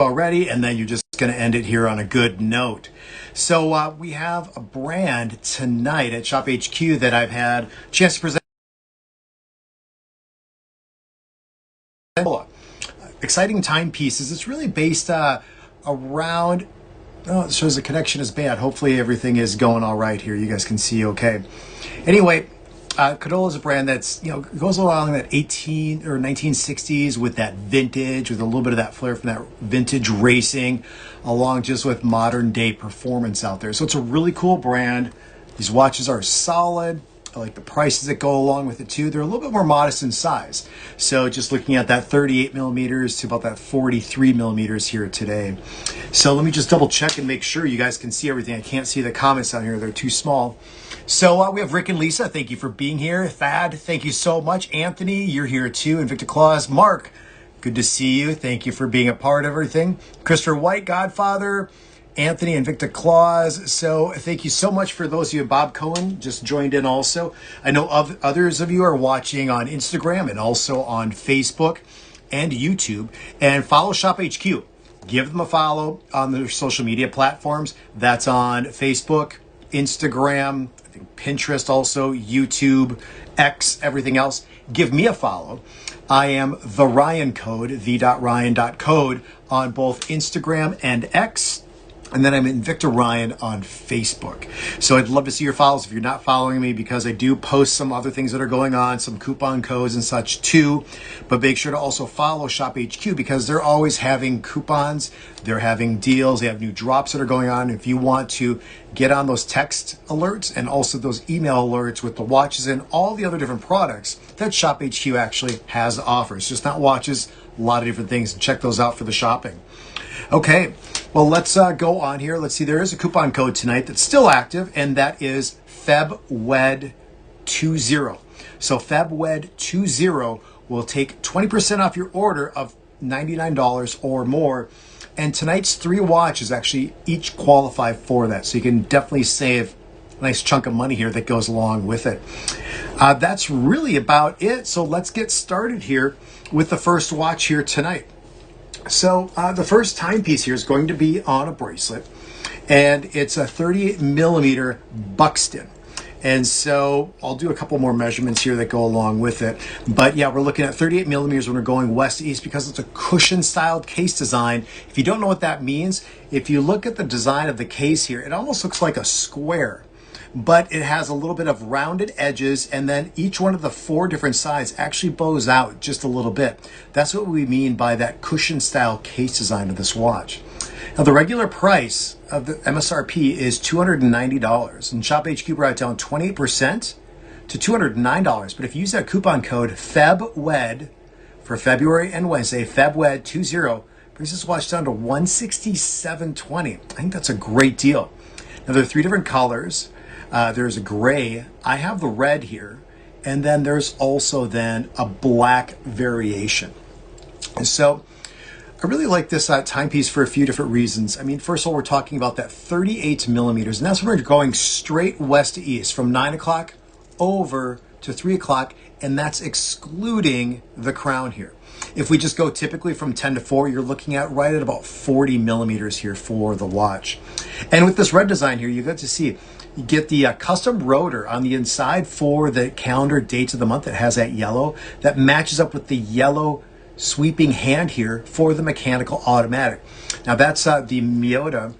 already, and then you're just going to end it here on a good note. So we have a brand tonight at Shop HQ that I've had a chance to present. Exciting timepieces. It's really based around, oh, it shows the connection is bad. Hopefully everything is going all right here. You guys can see okay. Anyway, Cadola is a brand that's, goes along that 18 or 1960s with that vintage, with a little bit of that flair from that vintage racing, along just with modern day performance out there. So it's a really cool brand. These watches are solid. I like the prices that go along with it too. They're a little bit more modest in size. So just looking at that 38 millimeters to about that 43 millimeters here today. So let me just double check and make sure you guys can see everything. I can't see the comments down here. They're too small. So we have Rick and Lisa. Thank you for being here. Thad, thank you so much. Anthony, you're here too. And Victor Claus. Mark, good to see you. Thank you for being a part of everything. Christopher White, Godfather. Anthony and Victor Claus. So thank you so much for those of you. Bob Cohen just joined in also. I know others of you are watching on Instagram and also on Facebook and YouTube. And follow Shop HQ. Give them a follow on their social media platforms. That's on Facebook, Instagram, I think Pinterest also, YouTube, X, everything else. Give me a follow. I am the Ryan Code, the.ryan.code on both Instagram and X. And then I'm in Victor Ryan on Facebook. So I'd love to see your follows if you're not following me, because I do post some other things that are going on, some coupon codes and such too. But make sure to also follow Shop HQ, because they're always having coupons. They're having deals. They have new drops that are going on. If you want to get on those text alerts and also those email alerts with the watches and all the other different products that Shop HQ actually has to offer. It's just not watches, a lot of different things. Check those out for the shopping. Okay, well, let's go on here. Let's see, there is a coupon code tonight that's still active, and that is FebWed20. So FebWed20 will take 20% off your order of $99 or more. And tonight's 3 watches actually each qualify for that. So you can definitely save a nice chunk of money here that goes along with it. That's really about it. So let's get started here with the first watch here tonight. So the first timepiece here is going to be on a bracelet, and it's a 38 millimeter Buckston. And so I'll do a couple more measurements here that go along with it. But yeah, we're looking at 38 millimeters when we're going west to east, because it's a cushion styled case design. If you don't know what that means, if you look at the design of the case here, it almost looks like a square, but it has a little bit of rounded edges, and then each one of the 4 different sides actually bows out just a little bit. That's what we mean by that cushion style case design of this watch. Now, the regular price of the MSRP is $290, and Shop HQ brought it down 28% to $209. But if you use that coupon code FEBWED for February and Wednesday, FEBWED20, brings this watch down to $167.20. I think that's a great deal. Now, there are 3 different colors. There's a gray. I have the red here. And then there's also then a black variation. And so I really like this timepiece for a few different reasons. I mean, first of all, we're talking about that 38 millimeters. And that's when we're going straight west to east from 9 o'clock over to 3 o'clock. And that's excluding the crown here. If we just go typically from 10 to 4, you're looking at right at about 40 millimeters here for the watch. And with this red design here, you get to see, you get the custom rotor on the inside for the calendar dates of the month that has that yellow that matches up with the yellow sweeping hand here for the mechanical automatic. Now that's the Miyota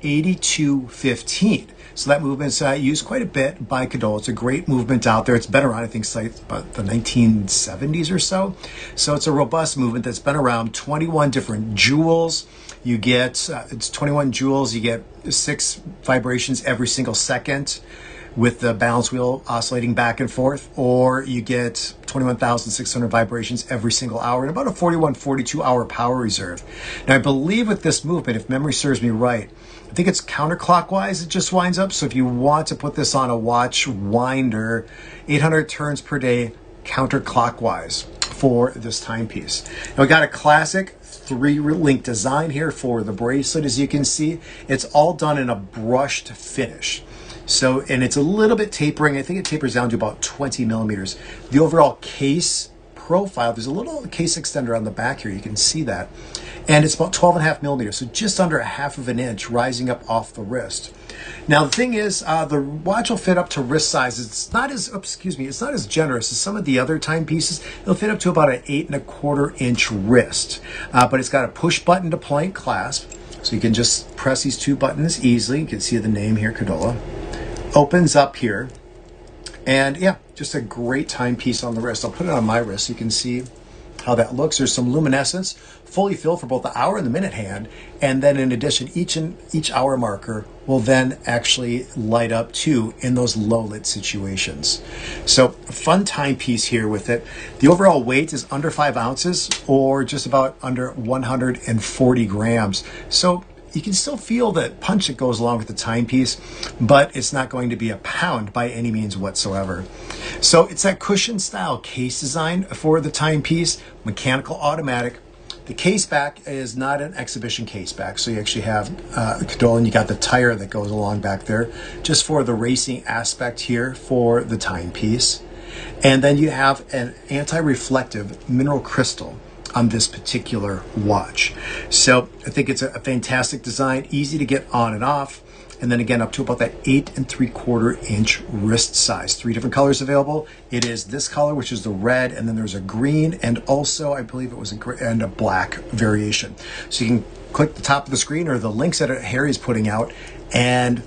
8215. So that movement's used quite a bit by Cadola. It's a great movement out there. It's been around, I think, since about the 1970s or so. So it's a robust movement that's been around. 21 different jewels. You get, it's 21 jewels. You get 6 vibrations every single second with the balance wheel oscillating back and forth, or you get 21,600 vibrations every single hour and about a 41, 42 hour power reserve. Now, I believe with this movement, if memory serves me right, I think it's counterclockwise it just winds up. So if you want to put this on a watch winder, 800 turns per day counterclockwise for this timepiece. Now we got a classic 3-link design here for the bracelet. As you can see, it's all done in a brushed finish. So, and it's a little bit tapering. I think it tapers down to about 20 millimeters. The overall case profile, there's a little case extender on the back here. You can see that. And it's about 12.5 millimeters, so just under a half of an inch rising up off the wrist. Now, the thing is, the watch will fit up to wrist sizes. It's not as, it's not as generous as some of the other timepieces. It'll fit up to about an 8.25 inch wrist, but it's got a push button to point clasp. So you can just press these two buttons easily. You can see the name here, Cadola. Opens up here. And yeah, just a great timepiece on the wrist. I'll put it on my wrist so you can see how that looks. There's some luminescence, fully filled for both the hour and the minute hand. And then in addition, each hour marker will then actually light up too in those low lit situations. So a fun timepiece here with it. The overall weight is under 5 ounces or just about under 140 grams. So you can still feel the punch that goes along with the timepiece, but it's not going to be a pound by any means whatsoever. So it's that cushion style case design for the timepiece, mechanical automatic. The case back is not an exhibition case back, so you actually have Cadola, and you got the tire that goes along back there, just for the racing aspect here for the timepiece. And then you have an anti-reflective mineral crystal on this particular watch. So I think it's a fantastic design, easy to get on and off. And then again, up to about that 8.75 inch wrist size. 3 different colors available. It is this color, which is the red, and then there's a green, and also I believe it was a black variation. So you can click the top of the screen or the links that Harry's putting out and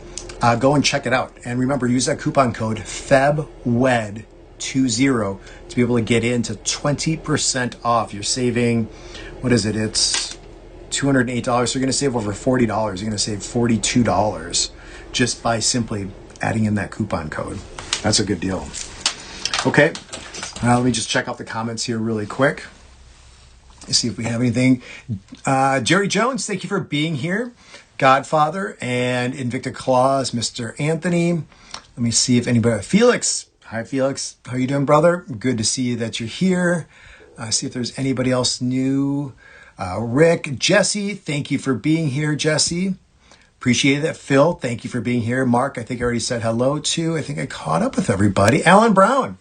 go and check it out. And remember, use that coupon code FEBWED20 to be able to get into 20% off. You're saving, what is it? It's $208. So you're going to save over $40. You're going to save $42 just by simply adding in that coupon code. That's a good deal. Okay, now let me just check out the comments here really quick. Let's see if we have anything. Jerry Jones, thank you for being here. Godfather and Invicta Claus, Mr. Anthony. Let me see if anybody, Felix. Hi, Felix. How you doing, brother? Good to see you that you're here. See if there's anybody else new. Rick, Jesse, thank you for being here, Jesse. Appreciate that. Phil, thank you for being here. Mark, I think I already said hello to. I think I caught up with everybody. Alan Brown,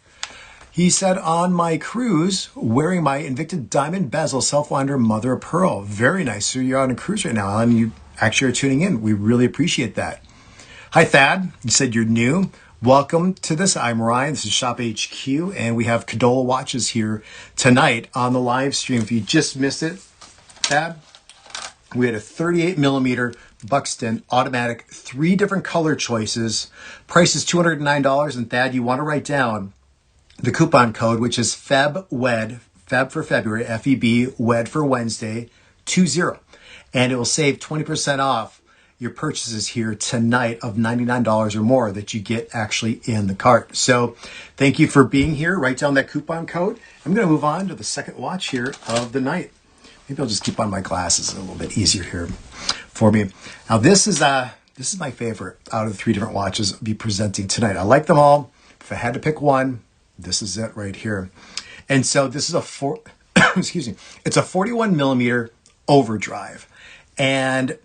he said, on my cruise, wearing my Invicta Diamond Bezel Self-Winder Mother of Pearl. Very nice. So you're on a cruise right now, Alan. You actually are tuning in. We really appreciate that. Hi, Thad. You said you're new. Welcome to this. I'm Ryan. This is Shop HQ, and we have Cadola watches here tonight on the live stream. If you just missed it, Thad, we had a 38 millimeter Buckston automatic, 3 different color choices. Price is $209. And Thad, you want to write down the coupon code, which is FEBWED, Feb for February, FEB, WED for Wednesday, 20. And it will save 20% off your purchases here tonight of $99 or more that you get actually in the cart. So thank you for being here. Write down that coupon code. I'm going to move on to the second watch here of the night. Maybe I'll just keep on my glasses a little bit easier here for me. Now this is my favorite out of the 3 different watches I'll be presenting tonight. I like them all. If I had to pick one, this is it right here. And so this is it's a 41 millimeter Overdrive. And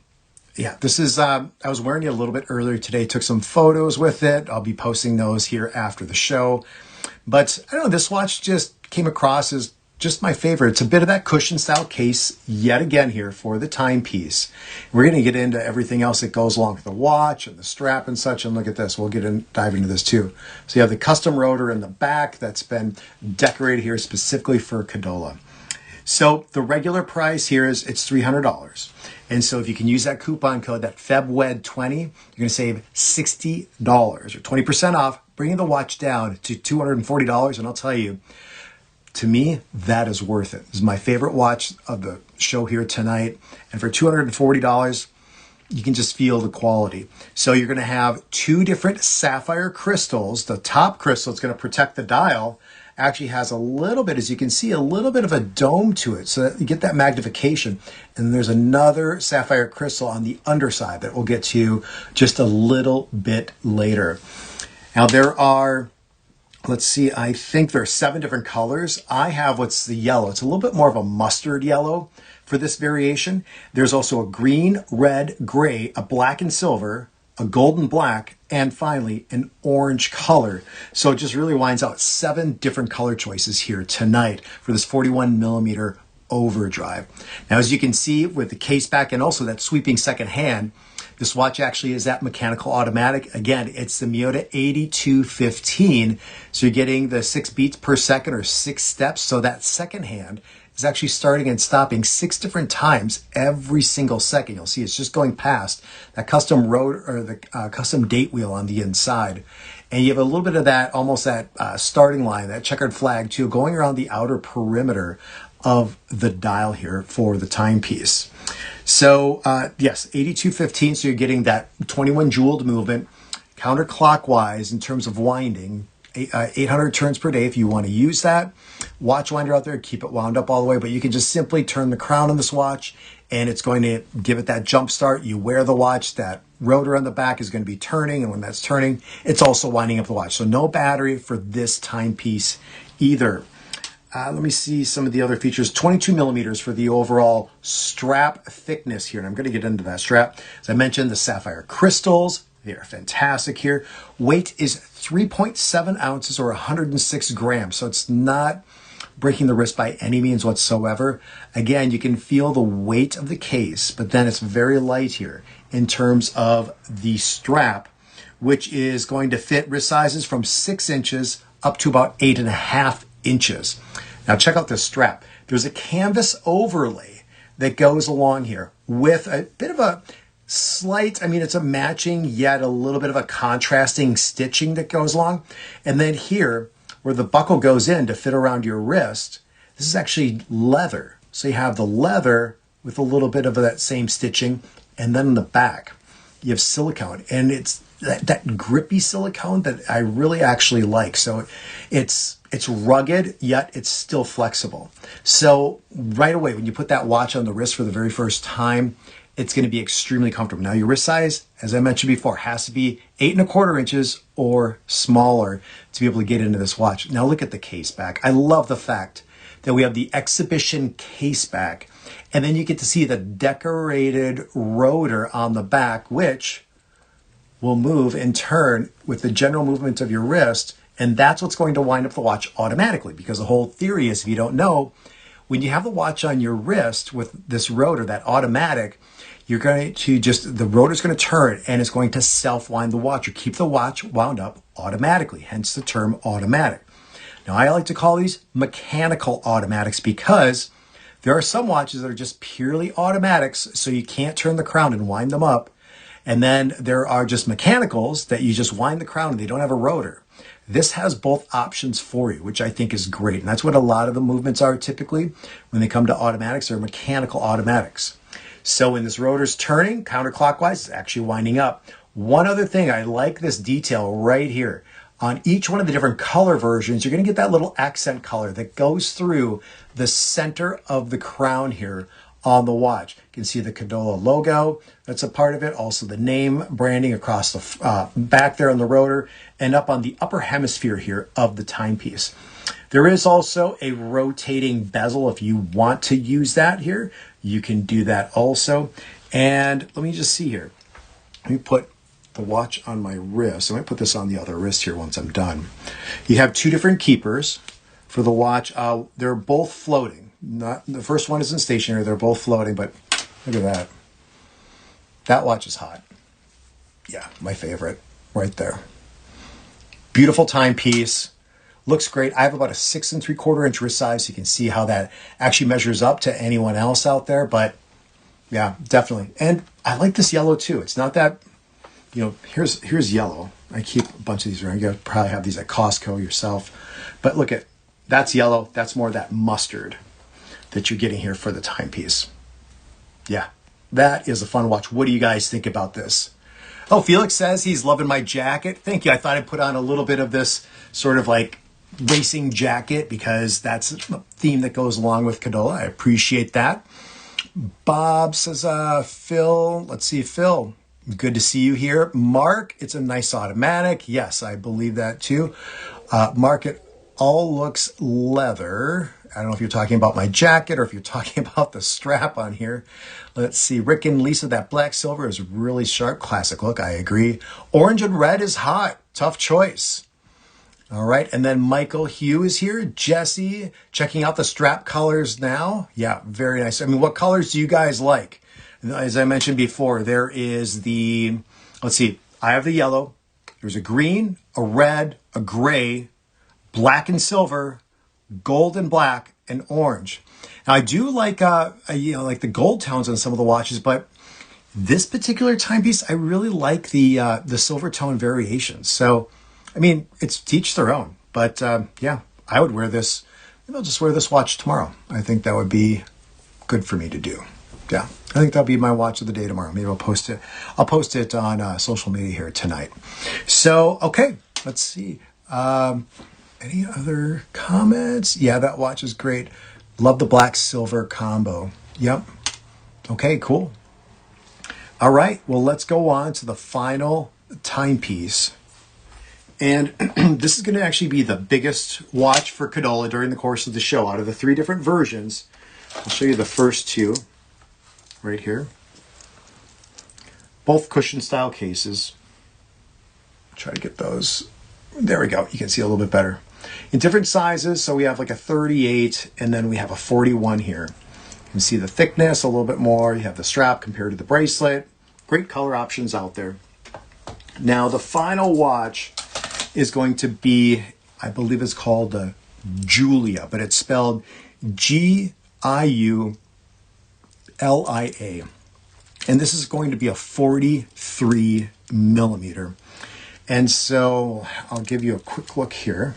yeah, this is, I was wearing it a little bit earlier today, took some photos with it. I'll be posting those here after the show. But I don't know, this watch just came across as just my favorite. It's a bit of that cushion style case yet again here for the timepiece. We're going to get into everything else that goes along with the watch and the strap and such. And look at this, we'll dive into this too. So you have the custom rotor in the back that's been decorated here specifically for Cadola. So the regular price here is it's $300. And so if you can use that coupon code, that FEBWED20, you're going to save $60 or 20% off, bringing the watch down to $240. And I'll tell you, to me, that is worth it. This is my favorite watch of the show here tonight. And for $240, you can just feel the quality. So you're going to have 2 different sapphire crystals. The top crystal is going to protect the dial. Actually has a little bit, as you can see, a little bit of a dome to it, so that you get that magnification. And then there's another sapphire crystal on the underside that we'll get to just a little bit later. Now there are, let's see, I think there are 7 different colors. I have what's the yellow. It's a little bit more of a mustard yellow for this variation. There's also a green, red, gray, a black and silver, a golden black, and finally an orange color. So it just really winds out 7 different color choices here tonight for this 41mm Overdrive. Now, as you can see with the case back and also that sweeping second hand, this watch actually is at mechanical automatic. Again, it's the Miyota 8215. So you're getting the 6 beats per second or 6 steps. So that second hand is actually starting and stopping 6 different times every single second. You'll see it's just going past that custom road or the custom date wheel on the inside. And you have a little bit of that, almost that starting line, that checkered flag too, going around the outer perimeter of the dial here for the timepiece. So yes, 8215, so you're getting that 21 jeweled movement, counterclockwise in terms of winding, 800 turns per day if you want to use that. Watch winder out there, keep it wound up all the way, but you can just simply turn the crown on this watch and it's going to give it that jump start. You wear the watch, that rotor on the back is going to be turning, and when that's turning, it's also winding up the watch. So no battery for this timepiece either. Let me see some of the other features. 22mm for the overall strap thickness here. And I'm going to get into that strap. As I mentioned, the sapphire crystals, they are fantastic here. Weight is 3.7 ounces or 106 grams. So it's not breaking the wrist by any means whatsoever. Again, you can feel the weight of the case, but then it's very light here in terms of the strap, which is going to fit wrist sizes from 6 inches up to about 8.5 inches. Now check out this strap. There's a canvas overlay that goes along here with a bit of a slight, it's a matching yet a little bit of a contrasting stitching that goes along. And then here, where the buckle goes in to fit around your wrist, this is actually leather. So you have the leather with a little bit of that same stitching. And then in the back, you have silicone. And it's that grippy silicone that I really actually like. So it's rugged, yet it's still flexible. So right away, when you put that watch on the wrist for the very first time, it's going to be extremely comfortable. Now, your wrist size, as I mentioned before, has to be 8.25 inches or smaller to be able to get into this watch. Now, look at the case back. I love the fact that we have the exhibition case back, and then you get to see the decorated rotor on the back, which will move and turn with the general movement of your wrist. And that's what's going to wind up the watch automatically, because the whole theory is, if you don't know, when you have the watch on your wrist with this rotor, that automatic, you're going to the rotor's going to turn and it's going to self-wind the watch or keep the watch wound up automatically, hence the term automatic. Now, I like to call these mechanical automatics because there are some watches that are just purely automatics, so you can't turn the crown and wind them up. And then there are just mechanicals that you just wind the crown and they don't have a rotor. This has both options for you, which I think is great. And that's what a lot of the movements are typically when they come to automatics. They're mechanical automatics. So when this rotor's turning counterclockwise, it's actually winding up. One other thing, I like this detail right here. On each one of the different color versions, you're going to get that little accent color that goes through the center of the crown here on the watch. You can see the Cadola logo, that's a part of it. Also the name branding across the back there on the rotor and up on the upper hemisphere here of the timepiece. There is also a rotating bezel. If you want to use that here, you can do that also. And let me just see here. Let me put the watch on my wrist. I might put this on the other wrist here once I'm done. You have 2 different keepers for the watch. They're both floating. Not the first one isn't stationary. They're both floating, but look at that. That watch is hot. Yeah, my favorite right there. Beautiful timepiece. Looks great. I have about a 6 3/4 inch wrist size. So you can see how that actually measures up to anyone else out there. But yeah, definitely. And I like this yellow too. It's not that, here's yellow. I keep a bunch of these around. You probably have these at Costco yourself. But look at, that's yellow. That's more that mustard that you're getting here for the timepiece. Yeah, that is a fun watch. What do you guys think about this? Oh, Felix says he's loving my jacket. Thank you. I thought I'd put on a little bit of this sort of like racing jacket because that's a theme that goes along with Cadola. I appreciate that. Bob says, Phil, let's see, Phil, good to see you here. Mark, it's a nice automatic. Yes, I believe that too. Mark, it all looks leather. I don't know if you're talking about my jacket or if you're talking about the strap on here. Let's see. Rick and Lisa, that black silver is really sharp. Classic look. I agree. Orange and red is hot. Tough choice. All right. And then Michael Hugh is here. Jesse, checking out the strap colors now. Yeah, very nice. I mean, what colors do you guys like? As I mentioned before, there is the, let's see, I have the yellow. There's a green, a red, a gray, black and silver, gold and black, and orange. Now I do like like the gold tones on some of the watches, but this particular timepiece, I really like the silver tone variations. So, I mean, it's to each their own. But yeah, I would wear this. Maybe I'll just wear this watch tomorrow. I think that would be good for me to do. Yeah, I think that'll be my watch of the day tomorrow. Maybe I'll post it. I'll post it on social media here tonight. So, okay, let's see. Any other comments? Yeah, that watch is great. Love the black silver combo. Yep. Okay, cool. All right, well, let's go on to the final timepiece. And this is going to actually be the biggest watch for Cadola during the course of the show. Out of the 3 different versions, I'll show you the first 2 right here. Both cushion style cases. Try to get those. There we go. You can see a little bit better. In different sizes, so we have like a 38 and then we have a 41 here. You can see the thickness a little bit more. You have the strap compared to the bracelet. Great color options out there. Now the final watch is going to be, I believe it's called the Julia, but it's spelled Giulia. And this is going to be a 43 millimeter. And so I'll give you a quick look here.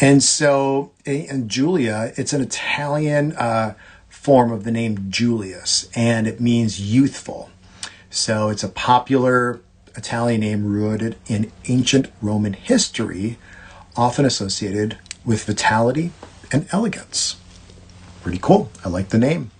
And so in Julia, it's an Italian form of the name Julius, and it means youthful. So it's a popular Italian name rooted in ancient Roman history, often associated with vitality and elegance. Pretty cool. I like the name.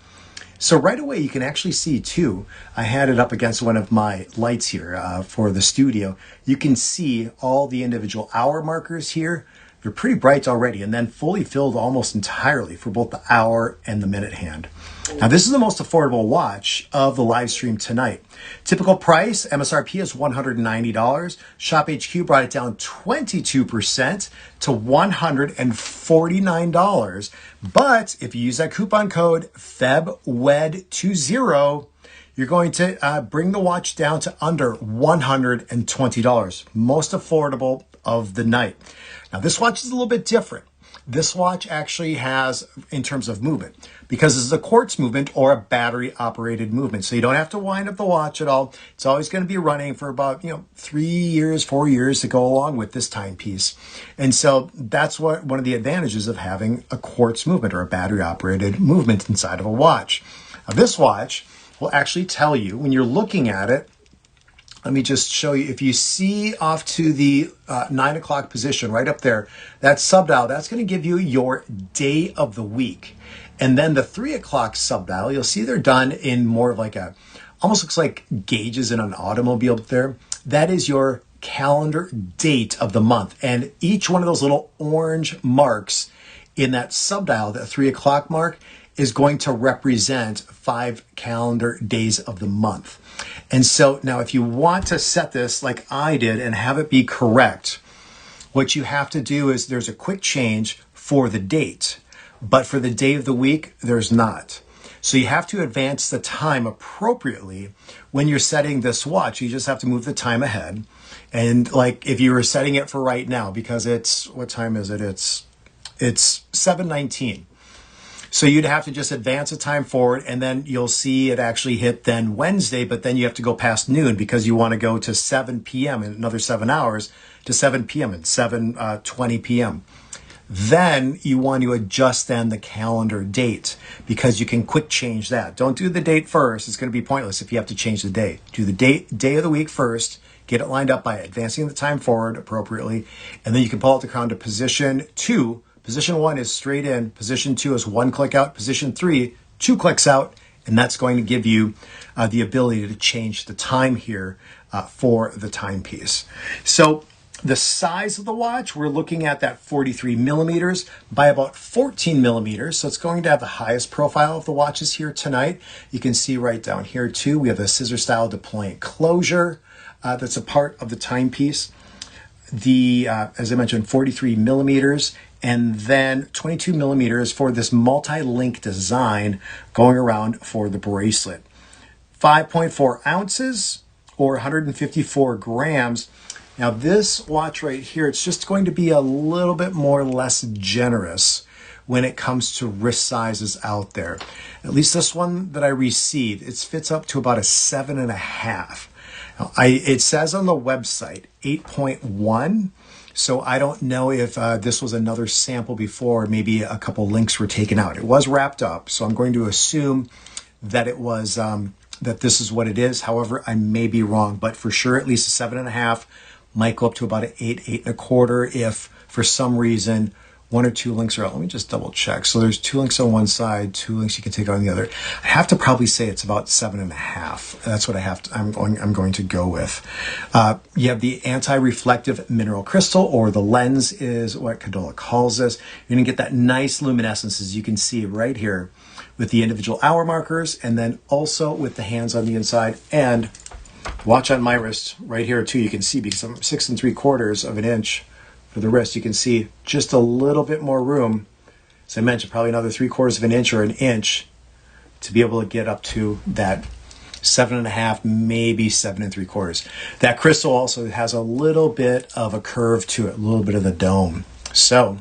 So right away, you can actually see too, I had it up against one of my lights here for the studio. You can see all the individual hour markers here. They're pretty bright already, and then fully filled almost entirely for both the hour and the minute hand. Now, this is the most affordable watch of the live stream tonight. Typical price, MSRP is $190. Shop HQ brought it down 22% to $149. But if you use that coupon code FEBWED20, you're going to bring the watch down to under $120. Most affordable of the night. Now, this watch is a little bit different. This watch actually has, in terms of movement, because this is a quartz movement or a battery operated movement. So you don't have to wind up the watch at all. It's always going to be running for about, 3 years, 4 years to go along with this timepiece. And so that's what one of the advantages of having a quartz movement or a battery operated movement inside of a watch. Now, this watch will actually tell you when you're looking at it. Let me just show you. If you see off to the 9 o'clock position right up there, that subdial, that's going to give you your day of the week. And then the 3 o'clock subdial, you'll see they're done in more of like a, almost looks like gauges in an automobile up there. That is your calendar date of the month. And each one of those little orange marks in that subdial, that 3 o'clock mark, is going to represent 5 calendar days of the month. And so now if you want to set this like I did and have it be correct, what you have to do is there's a quick change for the date, but for the day of the week, there's not. So you have to advance the time appropriately when you're setting this watch. You just have to move the time ahead. And like if you were setting it for right now, because it's, what time is it? It's 7:19. So you'd have to just advance the time forward, and then you'll see it actually hit then Wednesday, but then you have to go past noon because you want to go to 7 p.m. in another 7 hours to 7 p.m. and 7:20 p.m. Then you want to adjust then the calendar date because you can quick change that. Don't do the date first. It's going to be pointless if you have to change the day. Do the day of the week first, get it lined up by advancing the time forward appropriately, and then you can pull out the crown to position 2. Position 1 is straight in. Position 2 is 1 click out. Position 3, 2 clicks out. And that's going to give you the ability to change the time here for the timepiece. So The size of the watch, we're looking at that 43 millimeters by about 14 millimeters. So it's going to have the highest profile of the watches here tonight. You can see right down here too, we have a scissor style deployant closure that's a part of the timepiece. The, as I mentioned, 43 millimeters, and then 22 millimeters for this multi-link design going around for the bracelet. 5.4 ounces or 154 grams. Now this watch right here, it's just going to be a little bit more less generous when it comes to wrist sizes out there. At least this one that I received, it fits up to about a 7.5. Now, it says on the website 8.1. So I don't know if this was another sample before, maybe a couple links were taken out. It was wrapped up, so I'm going to assume that it was that this is what it is. However, I may be wrong, but for sure at least a 7.5. Might go up to about an 8, 8.25 if for some reason one or two links are out. Let me just double check. So there's 2 links on one side, 2 links you can take on the other. I have to probably say it's about 7.5. That's what I have to, I'm going to go with. You have the anti-reflective mineral crystal, or the lens is what Cadola calls this. You're gonna get that nice luminescence, as you can see right here with the individual hour markers, and then also with the hands on the inside, and watch on my wrist right here too. You can see, because I'm 6 3/4 of an inch for the wrist, you can see just a little bit more room. As I mentioned, probably another 3/4 of an inch or an inch to be able to get up to that 7.5, maybe 7 3/4. That crystal also has a little bit of a curve to it, a little bit of the dome. So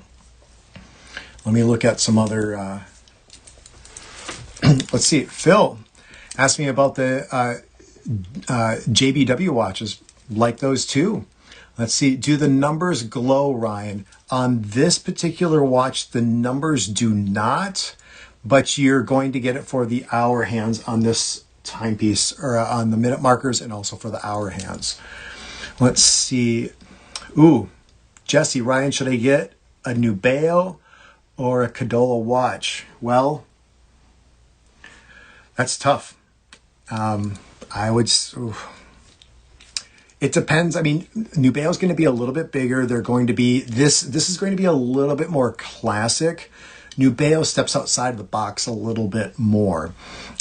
let me look at some other, let's see, Phil asked me about the JBW watches. Like those too. Let's see, do the numbers glow, Ryan? On this particular watch, the numbers do not, but you're going to get it for the hour hands on this timepiece, or on the minute markers, and also for the hour hands. Let's see. Ooh, Jesse, Ryan, should I get a Nubeo or a Cadola watch? Well, that's tough. I would, it depends. I mean, Nubeo is going to be a little bit bigger. They're going to be, this is going to be a little bit more classic. Nubeo steps outside of the box a little bit more.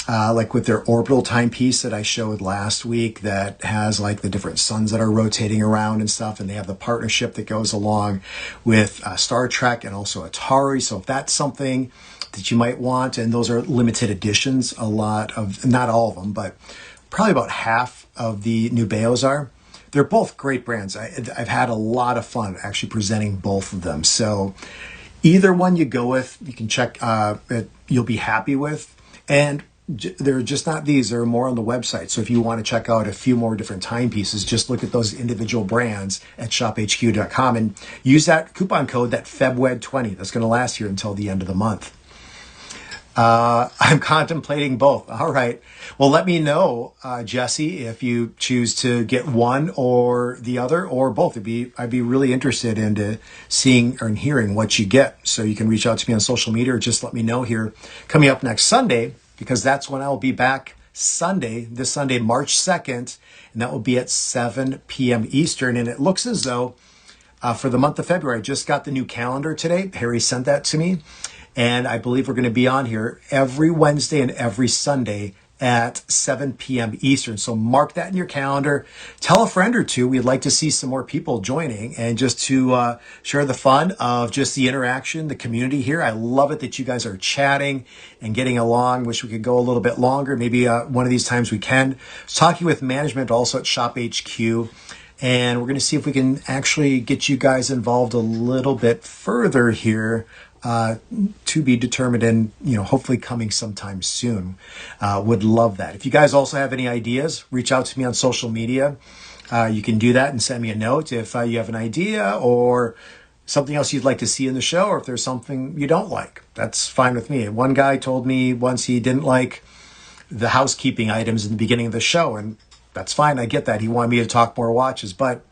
Like with their orbital timepiece that I showed last week that has like the different suns that are rotating around and stuff. And they have the partnership that goes along with Star Trek and also Atari. So if that's something that you might want, and those are limited editions, a lot of, not all of them, but probably about half of the Nubeos are. They're both great brands. I've had a lot of fun actually presenting both of them. So either one you go with, you can check, you'll be happy with. And they're just not these, there are more on the website. So if you want to check out a few more different timepieces, just look at those individual brands at shophq.com and use that coupon code, that FebWed20. That's going to last here until the end of the month. I'm contemplating both. All right. Well, let me know, Jesse, if you choose to get one or the other or both. I'd be really interested in seeing or hearing what you get. So you can reach out to me on social media or just let me know here coming up next Sunday, because that's when I'll be back Sunday, this Sunday, March 2nd, and that will be at 7 p.m. Eastern. And it looks as though for the month of February, I just got the new calendar today. Harry sent that to me. And I believe we're going to be on here every Wednesday and every Sunday at 7 p.m. Eastern. So mark that in your calendar. Tell a friend or two. We'd like to see some more people joining, and just to share the fun of just the interaction, the community here. I love it that you guys are chatting and getting along. Wish we could go a little bit longer. Maybe one of these times we can. I was talking with management also at Shop HQ, and we're going to see if we can actually get you guys involved a little bit further here. To be determined, and hopefully coming sometime soon. Would love that. If you guys also have any ideas, reach out to me on social media. You can do that and send me a note if you have an idea or something else you'd like to see in the show, or if there's something you don't like. That's fine with me. One guy told me once he didn't like the housekeeping items in the beginning of the show, and that's fine. I get that. He wanted me to talk more watches, but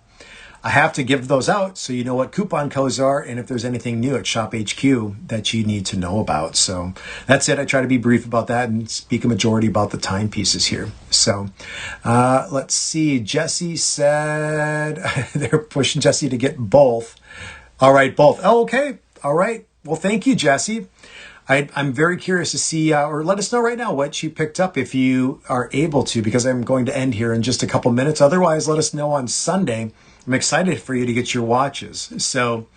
I have to give those out so you know what coupon codes are and if there's anything new at Shop HQ that you need to know about. So that's it. I try to be brief about that and speak a majority about the timepieces here. So let's see. Jesse said they're pushing Jesse to get both. All right, both. Oh, okay. All right. Well, thank you, Jesse. I'm very curious to see, or let us know right now what you picked up if you are able to, because I'm going to end here in just a couple minutes. Otherwise, let us know on Sunday. I'm excited for you to get your watches. So,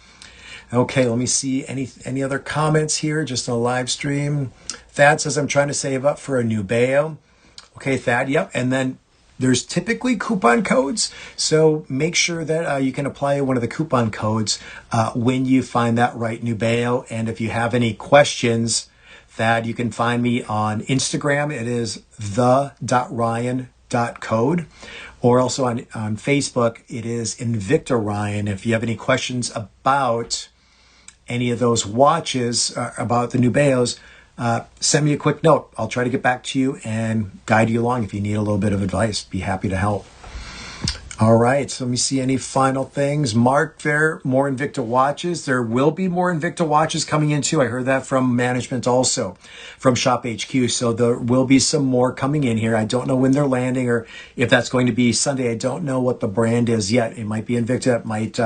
okay, let me see any other comments here, just on a live stream. Thad says, I'm trying to save up for a new Bayo. Okay, Thad, yep. And then there's typically coupon codes, so make sure that you can apply one of the coupon codes when you find that right Nubeo. And if you have any questions, Thad, you can find me on Instagram. It is the.ryan.code, or also on Facebook. It is Invicta Ryan. If you have any questions about any of those watches, about the Nubeos, send me a quick note. I'll try to get back to you and guide you along if you need a little bit of advice. Be happy to help. All right, so let me see any final things. Mark, there, more Invicta watches. There will be more Invicta watches coming in too. I heard that from management also, from Shop HQ. So there will be some more coming in here. I don't know when they're landing or if that's going to be Sunday. I don't know what the brand is yet. It might be Invicta. It might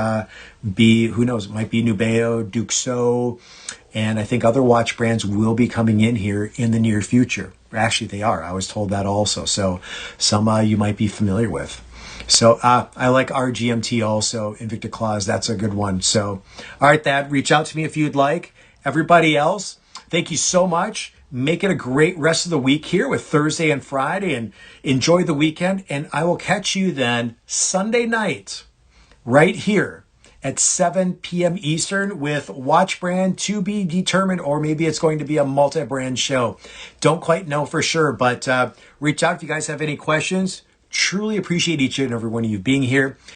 be, who knows, it might be Nubeo, Duxo, and I think other watch brands will be coming in here in the near future. Actually, they are. I was told that also. So some you might be familiar with. So I like RGMT also, Invicta Claws. That's a good one. So, all right, Thad, reach out to me if you'd like. Everybody else, thank you so much. Make it a great rest of the week here with Thursday and Friday, and enjoy the weekend. And I will catch you then Sunday night right here at 7 p.m. Eastern with watch brand to be determined, or maybe it's going to be a multi-brand show. Don't quite know for sure, but reach out if you guys have any questions. Truly appreciate each and every one of you being here.